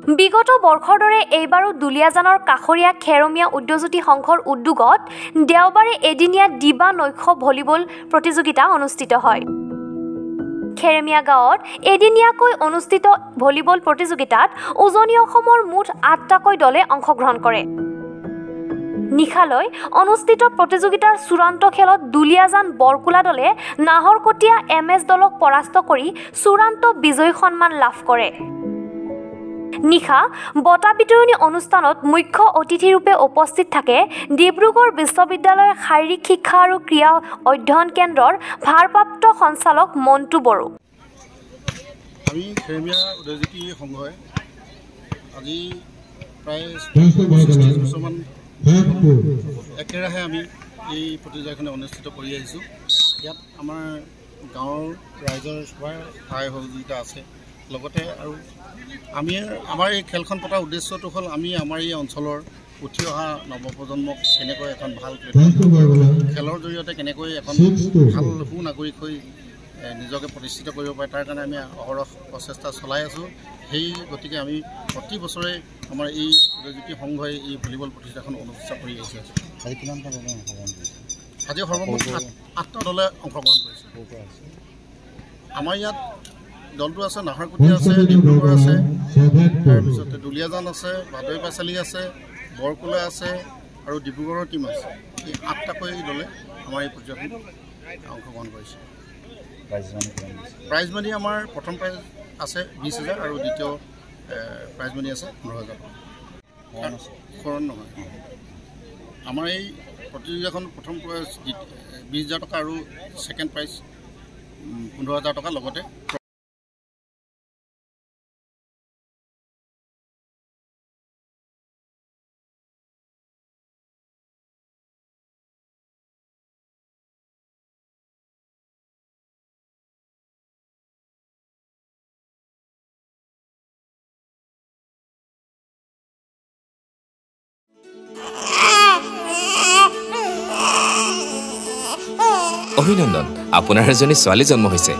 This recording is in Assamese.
বিগত বৰ্ষৰ দৰে এইবাৰো দুলীয়াজানৰ কাষৰীয়া খেৰমীয়া উদ্যোগজ্যোতি সংঘৰ উদ্যোগত দেওবাৰে এদিনীয়া দিবা নৈশ ভলীবল প্ৰতিযোগিতা অনুষ্ঠিত হয়। খেৰমীয়া গাঁৱত এদিনীয়াকৈ অনুষ্ঠিত ভলীবল প্ৰতিযোগিতাত উজনি অসমৰ মুঠ ৮টাকৈ দলে অংশগ্ৰহণ কৰে। নিশালৈ অনুষ্ঠিত প্ৰতিযোগিতাৰ চূড়ান্ত খেলত দুলীয়াজান বৰকুলা দলে নাহৰকটীয়া MS দলক পৰাস্ত কৰি চূড়ান্ত বিজয়ী সন্মান লাভ কৰে। নিশা বঁটা বিতৰণী অনুষ্ঠানত মুখ্য অতিথিৰূপে উপস্থিত থাকে ডিব্ৰুগড় বিশ্ববিদ্যালয়ৰ শাৰীৰিক শিক্ষা আৰু ক্ৰীড়া অধ্যয়ন কেন্দ্ৰৰ ভাৰপ্ৰাপ্ত সঞ্চালক মণ্টু বড়ো। আমি খেৰমীয়া উদ্যোগজ্যোতি সংঘই আজি প্ৰায় 30 বছৰমান একেৰাহে আমি এই প্ৰতিযোগিতাখন অনুষ্ঠিত কৰি আহিছোঁ। ইয়াত আমাৰ গাঁৱৰ ৰাইজৰ সবাই সহায় সহযোগিতা আছে। লগতে আৰু আমাৰ এই খেলখন পতাৰ উদ্দেশ্যটো হ'ল আমি আমাৰ এই অঞ্চলৰ উঠি অহা নৱপ্ৰজন্মক কেনেকৈ এখন ভাল খেলৰ জৰিয়তে কেনেকৈ এখন ভাল সুনাগৰিক হৈ নিজকে প্ৰতিষ্ঠিত কৰিব পাৰে তাৰ কাৰণে আমি অহৰহ প্ৰচেষ্টা চলাই আছোঁ। সেই গতিকে আমি প্ৰতি বছৰে আমাৰ এই উদ্যোগজ্যোতি সংঘই এই ভলীবল প্ৰতিযোগিতাখন অনুষ্ঠিত কৰি আহিছে। আজি কিমানটা দলে অংশগ্ৰহণ কৰিছে? আজি সৰ্বমুঠ 8টা দলে অংশগ্ৰহণ কৰিছে। আমাৰ ইয়াত দলটো আছে, নাহৰকটীয়া আছে, ডিব্ৰুগড় আছে, তাৰপিছতে দুলীয়াজান আছে, ভাদৈ পাঁচালী আছে, বৰকুলা আছে আৰু ডিব্ৰুগড়ৰ টীম আছে। এই 8টাকৈ দলে আমাৰ এই প্ৰতিযোগিতাত অংশগ্ৰহণ কৰিছে। প্ৰাইজ মানি আমাৰ প্ৰথম প্ৰাইজ আছে 20,000 আৰু দ্বিতীয় প্ৰাইজ মানি আছে 15,000। খৰণ নহয়। আমাৰ এই প্ৰতিযোগিতাখন প্ৰথম প্ৰাইজ 20,000 টকা আৰু ছেকেণ্ড প্ৰাইজ 15,000 টকা লগতে অভিনন্দন, আপোনাৰ এজনী ছোৱালী জন্ম হৈছে।